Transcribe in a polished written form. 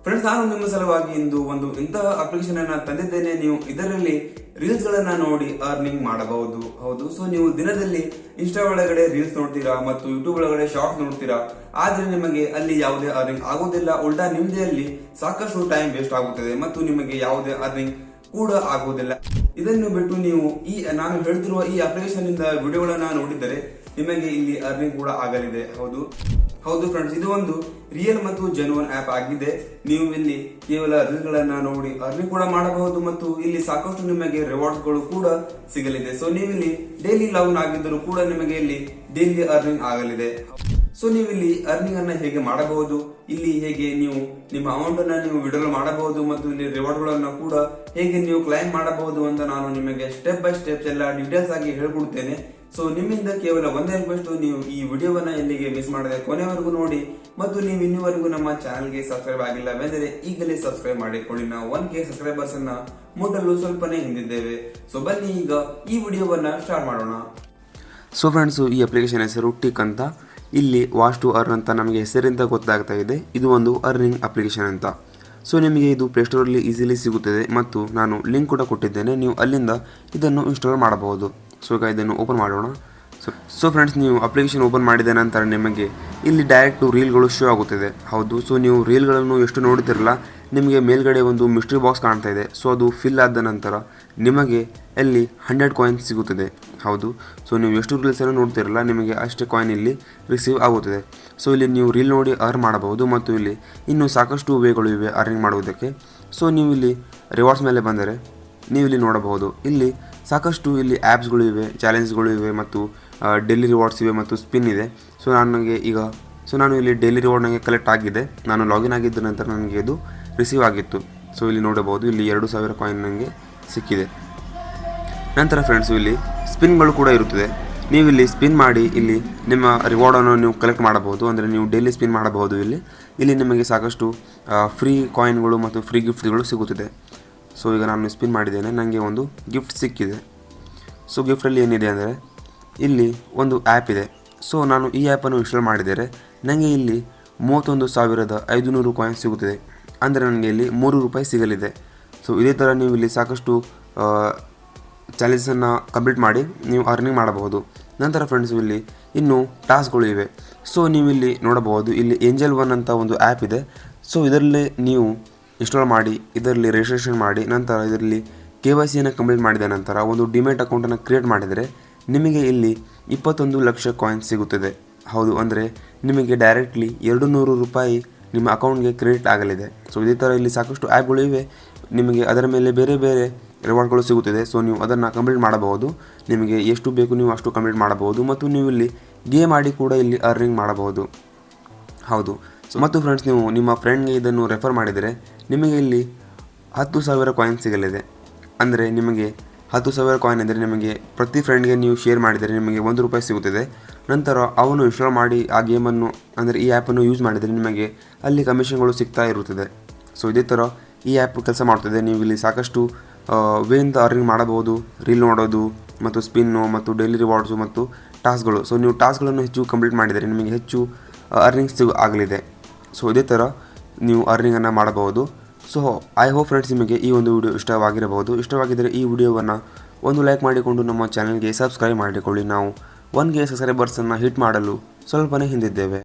Friends, ನಾನು ನಿಮ್ಮ ಸಲುವಾಗಿ ಇಂದು ಒಂದು ಇಂತಹ ಅಪ್ಲಿಕೇಶನ್ ಅನ್ನ ತಂದಿದ್ದೇನೆ. ನೀವು ಇದರಲ್ಲಿ ರೀಲ್ಸ್ ಗಳನ್ನ ನೋಡಿ ಅರ್ನಿಂಗ್ ಮಾಡಬಹುದು. ಹೌದು, ಸೊ ನೀವು ದಿನದಲ್ಲಿ ಇನ್ಸ್ಟಾ ಒಳಗಡೆ ರೀಲ್ಸ್ ನೋಡ್ತೀರಾ ಮತ್ತು ಯೂಟ್ಯೂಬ್ ಒಳಗಡೆ ಶಾರ್ಟ್ಸ್ ನೋಡ್ತೀರಾ, ಆದ್ರೆ ನಿಮಗೆ ಅಲ್ಲಿ ಯಾವುದೇ ಅರ್ನಿಂಗ್ ಆಗೋದಿಲ್ಲ. ಉಲ್ಟಾ ನಿಮ್ದೇ ಅಲ್ಲಿ ಸಾಕಷ್ಟು ಟೈಮ್ ವೇಸ್ಟ್ ಆಗುತ್ತದೆ ಮತ್ತು ನಿಮಗೆ ಯಾವುದೇ ಅರ್ನಿಂಗ್ ಕೂಡ ಆಗುವುದಿಲ್ಲ. ಇದನ್ನು ಬಿಟ್ಟು ನೀವು ನಾನು ಹೇಳ್ತಿರುವ ಈ ಅಪ್ಲಿಕೇಶನ್ ಇಂದ ವಿಡಿಯೋಗಳನ್ನ ನೋಡಿದರೆ ನಿಮಗೆ ಇಲ್ಲಿ ಅರ್ನಿಂಗ್ ಕೂಡ ಆಗಲಿದೆ. ಹೌದು ಫ್ರೆಂಡ್ಸ್, ಇದು ಒಂದು ರಿಯಲ್ ಮತ್ತು ಜೆನ್ಯೂನ್ ಆಪ್ ಆಗಿದೆ. ನೀವು ಇಲ್ಲಿ ಕೇವಲ ರೀಲ್ಸ್ ಗಳನ್ನ ನೋಡಿ ಅರ್ನಿಂಗ್ ಕೂಡ ಮಾಡಬಹುದು ಮತ್ತು ಇಲ್ಲಿ ಸಾಕಷ್ಟು ನಿಮಗೆ ರಿವಾರ್ಡ್ಸ್ ಗಳು ಕೂಡ ಸಿಗಲಿದೆ. ಸೊ ನೀವು ಇಲ್ಲಿ ಡೈಲಿ ಲಾಗಿನ್ ಆಗಿದ್ದರೂ ಕೂಡ ನಿಮಗೆ ಇಲ್ಲಿ ಡೈಲಿ ಅರ್ನಿಂಗ್ ಆಗಲಿದೆ. ಸೊ ನೀವು ಇಲ್ಲಿ ಅರ್ನಿಂಗ್ ಅನ್ನ ಹೇಗೆ ಮಾಡಬಹುದು, ಇಲ್ಲಿ ಹೇಗೆ ನೀವು ನಿಮ್ಮ ಅಮೌಂಟ್ ಅನ್ನ ನೀವು ವಿಡ್ರಾ ಮಾಡಬಹುದು ಮತ್ತು ಇಲ್ಲಿ ರಿವಾರ್ಡ್ ಗಳನ್ನ ಕೂಡ ಹೇಗೆ ನೀವು ಕ್ಲೈಮ್ ಮಾಡಬಹುದು ಅಂತ ನಾನು ನಿಮಗೆ ಸ್ಟೆಪ್ ಬೈ ಸ್ಟೆಪ್ ಎಲ್ಲ ಡೀಟೇಲ್ಸ್ ಆಗಿ ಹೇಳ್ಕೊಡ್ತೇನೆ. ಸೊ ನಿಮ್ಮಿಂದ ಕೇವಲ ಒಂದೇ ರಿಕ್ವೆಸ್ಟ್, ನೀವು ಈ ವಿಡಿಯೋವನ್ನ ಎಲ್ಲಿಗೆ ಮಿಸ್ ಮಾಡದೆ ಕೊನೆವರೆಗೂ ನೋಡಿ ಮತ್ತು ನೀವು ಇನ್ನುವರೆಗೂ ನಮ್ಮ ಚಾನೆಲ್ಗೆ ಸಬ್ಸ್ಕ್ರೈಬ್ ಆಗಿಲ್ಲವೆಂದರೆ ಈಗಲೇ ಸಬ್ಸ್ಕ್ರೈಬ್ ಮಾಡಿಕೊಳ್ಳಿ. ನಾವು 1K ಸಬ್ಸ್ಕ್ರೈಬರ್ಸ್ ಅನ್ನ ಮುಟ್ಟಲು ಸ್ವಲ್ಪನೇ ಹಿಂದಿದ್ದೇವೆ. ಸೊ ಬನ್ನಿ ಈಗ ಈ ವಿಡಿಯೋವನ್ನ ಸ್ಟಾರ್ಟ್ ಮಾಡೋಣ. ಸೊ ಫ್ರೆಂಡ್ಸ್, ಈ ಅಪ್ಲಿಕೇಶನ್ ಹೆಸರು ಟಿಕ್ ಅಂತ. ಇಲ್ಲಿ ವಾಚ್ ಟು ಅರ್ನ್ ಅಂತ ನಮಗೆ ಹೆಸರಿಂದ ಗೊತ್ತಾಗ್ತಾ ಇದೆ. ಇದು ಒಂದು ಅರ್ನಿಂಗ್ ಅಪ್ಲಿಕೇಶನ್ ಅಂತ. ಸೊ ನಿಮಗೆ ಇದು ಪ್ಲೇಸ್ಟೋರಲ್ಲಿ ಈಸಿಲಿ ಸಿಗುತ್ತದೆ ಮತ್ತು ನಾನು ಲಿಂಕ್ ಕೂಡ ಕೊಟ್ಟಿದ್ದೇನೆ. ನೀವು ಅಲ್ಲಿಂದ ಇದನ್ನು ಇನ್ಸ್ಟಾಲ್ ಮಾಡಬಹುದು. ಸೊ ಈಗ ಇದನ್ನು ಓಪನ್ ಮಾಡೋಣ. ಸೊ ಫ್ರೆಂಡ್ಸ್, ನೀವು ಅಪ್ಲಿಕೇಶನ್ ಓಪನ್ ಮಾಡಿದ ನಂತರ ನಿಮಗೆ ಇಲ್ಲಿ ಡೈರೆಕ್ಟು ರೀಲ್ಗಳು ಶೋ ಆಗುತ್ತದೆ. ಹೌದು, ಸೊ ನೀವು ರೀಲ್ಗಳನ್ನು ಎಷ್ಟು ನೋಡುತ್ತಿರಲ್ಲ, ನಿಮಗೆ ಮೇಲ್ಗಡೆ ಒಂದು ಮಿಸ್ಟ್ರಿ ಬಾಕ್ಸ್ ಕಾಣ್ತಾ ಇದೆ. ಸೊ ಅದು ಫಿಲ್ ಆದ ನಂತರ ನಿಮಗೆ ಅಲ್ಲಿ 100 ಕಾಯಿನ್ಸ್ ಸಿಗುತ್ತದೆ. ಹೌದು, ಸೊ ನೀವು ಎಷ್ಟು ರೀಲ್ಸನ್ನು ನೋಡ್ತಿರಲ್ಲ ನಿಮಗೆ ಅಷ್ಟೇ ಕಾಯಿನ್ ಇಲ್ಲಿ ರಿಸೀವ್ ಆಗುತ್ತದೆ. ಸೊ ಇಲ್ಲಿ ನೀವು ರೀಲ್ ನೋಡಿ ಅರ್ನ್ ಮಾಡಬಹುದು ಮತ್ತು ಇಲ್ಲಿ ಇನ್ನೂ ಸಾಕಷ್ಟು ವೇಗಳು ಇವೆ ಅರ್ನಿಂಗ್ ಮಾಡುವುದಕ್ಕೆ. ಸೊ ನೀವು ಇಲ್ಲಿ ರಿವಾರ್ಡ್ಸ್ ಮೇಲೆ ಬಂದರೆ ನೀವು ಇಲ್ಲಿ ನೋಡಬಹುದು, ಇಲ್ಲಿ ಸಾಕಷ್ಟು ಇಲ್ಲಿ ಆ್ಯಪ್ಸ್ಗಳು ಇವೆ, ಚಾಲೆಂಜ್ಗಳು ಇವೆ ಮತ್ತು ಡೈಲಿ ರಿವಾರ್ಡ್ಸ್ ಇವೆ ಮತ್ತು ಸ್ಪಿನ್ ಇದೆ. ಸೊ ನಾನು ಇಲ್ಲಿ ಡೈಲಿ ರಿವಾರ್ಡ್ ನನಗೆ ಕಲೆಕ್ಟ್ ಆಗಿದೆ. ನಾನು ಲಾಗಿನ್ ಆಗಿದ್ದ ನಂತರ ನನಗೆ ಇದು ರಿಸೀವ್ ಆಗಿತ್ತು. ಸೊ ಇಲ್ಲಿ ನೋಡಬಹುದು, ಇಲ್ಲಿ 2000 ಕಾಯಿನ್ ನನಗೆ ಸಿಕ್ಕಿದೆ. ನಂತರ ಫ್ರೆಂಡ್ಸು ಇಲ್ಲಿ ಸ್ಪಿನ್ಗಳು ಕೂಡ ಇರುತ್ತದೆ. ನೀವು ಇಲ್ಲಿ ಸ್ಪಿನ್ ಮಾಡಿ ಇಲ್ಲಿ ನಿಮ್ಮ ರಿವಾರ್ಡನ್ನು ನೀವು ಕಲೆಕ್ಟ್ ಮಾಡಬಹುದು. ಅಂದರೆ ನೀವು ಡೈಲಿ ಸ್ಪಿನ್ ಮಾಡಬಹುದು. ಇಲ್ಲಿ ನಿಮಗೆ ಸಾಕಷ್ಟು ಫ್ರೀ ಕಾಯಿನ್ಗಳು ಮತ್ತು ಫ್ರೀ ಗಿಫ್ಟ್ಗಳು ಸಿಗುತ್ತದೆ. ಸೊ ಈಗ ನಾನು ಸ್ಪಿನ್ ಮಾಡಿದ್ದೇನೆ, ನನಗೆ ಒಂದು ಗಿಫ್ಟ್ ಸಿಕ್ಕಿದೆ. ಸೊ ಗಿಫ್ಟಲ್ಲಿ ಏನಿದೆ ಅಂದರೆ ಇಲ್ಲಿ ಒಂದು ಆ್ಯಪ್ ಇದೆ. ಸೊ ನಾನು ಈ ಆ್ಯಪನ್ನು ಇನ್ಸ್ಟಾಲ್ ಮಾಡಿದರೆ ನನಗೆ ಇಲ್ಲಿ 31,500 ಕಾಯಿನ್ ಸಿಗುತ್ತದೆ. ಅಂದರೆ ನನಗೆ ಇಲ್ಲಿ 3 ರೂಪಾಯಿ ಸಿಗಲಿದೆ. ಸೊ ಇದೇ ಥರ ನೀವು ಇಲ್ಲಿ ಸಾಕಷ್ಟು ಚಾಲೆಂಜನ್ನು ಕಂಪ್ಲೀಟ್ ಮಾಡಿ ನೀವು ಅರ್ನಿಂಗ್ ಮಾಡಬಹುದು. ನಂತರ ಫ್ರೆಂಡ್ಸು ಇಲ್ಲಿ ಇನ್ನೂ ಟಾಸ್ಕ್ಗಳು ಇವೆ. ಸೊ ನೀವು ಇಲ್ಲಿ ನೋಡಬಹುದು, ಇಲ್ಲಿ ಏಂಜಲ್ 1 ಅಂತ ಒಂದು ಆ್ಯಪ್ ಇದೆ. ಸೊ ಇದರಲ್ಲಿ ನೀವು ಇನ್ಸ್ಟಾಲ್ ಮಾಡಿ ಇದರಲ್ಲಿ ರಿಜಿಸ್ಟ್ರೇಷನ್ ಮಾಡಿ ನಂತರ ಇದರಲ್ಲಿ KYCಯನ್ನು ಕಂಪ್ಲೀಟ್ ಮಾಡಿದ ನಂತರ ಒಂದು ಡಿಮ್ಯಾಟ್ ಅಕೌಂಟನ್ನು ಕ್ರಿಯೇಟ್ ಮಾಡಿದರೆ ನಿಮಗೆ ಇಲ್ಲಿ 21 ಲಕ್ಷ ಕಾಯಿನ್ಸ್ ಸಿಗುತ್ತದೆ. ಹೌದು, ಅಂದರೆ ನಿಮಗೆ ಡೈರೆಕ್ಟ್ಲಿ 200 ರೂಪಾಯಿ ನಿಮ್ಮ ಅಕೌಂಟ್ಗೆ ಕ್ರೆಡಿಟ್ ಆಗಲಿದೆ. ಸೊ ಇದೇ ಥರ ಇಲ್ಲಿ ಸಾಕಷ್ಟು ಆ್ಯಪ್ಗಳು ಇವೆ. ನಿಮಗೆ ಅದರ ಮೇಲೆ ಬೇರೆ ಬೇರೆ ರಿವಾರ್ಡ್ಗಳು ಸಿಗುತ್ತದೆ. ಸೊ ನೀವು ಅದನ್ನು ಕಂಪ್ಲೀಟ್ ಮಾಡಬಹುದು. ನಿಮಗೆ ಎಷ್ಟು ಬೇಕು ನೀವು ಅಷ್ಟು ಕಂಪ್ಲೀಟ್ ಮಾಡಬಹುದು ಮತ್ತು ನೀವು ಇಲ್ಲಿ ಗೇಮ್ ಆಡಿ ಕೂಡ ಇಲ್ಲಿ ಅರ್ನಿಂಗ್ ಮಾಡಬಹುದು. ಹೌದು, ಸೊ ಮತ್ತು ಫ್ರೆಂಡ್ಸ್, ನೀವು ನಿಮ್ಮ ಫ್ರೆಂಡ್ಗೆ ಇದನ್ನು ರೆಫರ್ ಮಾಡಿದರೆ ನಿಮಗೆ ಇಲ್ಲಿ 10,000 ಕಾಯಿನ್ ಸಿಗಲಿದೆ. ಅಂದರೆ ನಿಮಗೆ 10,000 ಕಾಯಿನ್ ಅಂದರೆ ನಿಮಗೆ ಪ್ರತಿ ಫ್ರೆಂಡ್ಗೆ ನೀವು ಶೇರ್ ಮಾಡಿದರೆ ನಿಮಗೆ 1 ರೂಪಾಯಿ ಸಿಗುತ್ತದೆ. ನಂತರ ಅವನು ಇನ್ಸ್ಟಾಲ್ ಮಾಡಿ ಆ ಗೇಮನ್ನು ಅಂದರೆ ಈ ಆ್ಯಪನ್ನು ಯೂಸ್ ಮಾಡಿದರೆ ನಿಮಗೆ ಅಲ್ಲಿ ಕಮಿಷನ್ಗಳು ಸಿಗ್ತಾ ಇರುತ್ತದೆ. ಸೊ ಇದೇ ಥರ ಈ ಆ್ಯಪ್ ಕೆಲಸ ಮಾಡ್ತದೆ. ನೀವು ಇಲ್ಲಿ ಸಾಕಷ್ಟು ವೇಯಿಂದ ಅರ್ನಿಂಗ್ ಮಾಡಬಹುದು. ರೀಲ್ ನೋಡೋದು ಮತ್ತು ಸ್ಪಿನ್ನು ಮತ್ತು ಡೈಲಿ ರಿವಾರ್ಡ್ಸು ಮತ್ತು ಟಾಸ್ಕ್ಗಳು. ಸೊ ನೀವು ಟಾಸ್ಕ್ಗಳನ್ನು ಹೆಚ್ಚು ಕಂಪ್ಲೀಟ್ ಮಾಡಿದರೆ ನಿಮಗೆ ಹೆಚ್ಚು ಅರ್ನಿಂಗ್ಸ್ ಆಗಲಿದೆ. ಸೊ ಇದೇ ಥರ ನೀವು ಅರ್ನಿಂಗನ್ನು ಮಾಡಬಹುದು. ಸೊ ಐ ಹೋಪ್ ಫ್ರೆಂಡ್ಸ್ ನಿಮಗೆ ಈ ಒಂದು ವಿಡಿಯೋ ಇಷ್ಟವಾಗಿರಬಹುದು. ಇಷ್ಟವಾಗಿದ್ದರೆ ಈ ವಿಡಿಯೋವನ್ನು ಒಂದು ಲೈಕ್ ಮಾಡಿಕೊಂಡು ನಮ್ಮ ಚಾನಲ್ಗೆ ಸಬ್ಸ್ಕ್ರೈಬ್ ಮಾಡಿಕೊಳ್ಳಿ. ನಾವು 1K ಸಬ್ಸ್ಕ್ರೈಬರ್ಸನ್ನು ಹಿಟ್ ಮಾಡಲು ಸ್ವಲ್ಪನೇ ಹಿಂದಿದ್ದೇವೆ.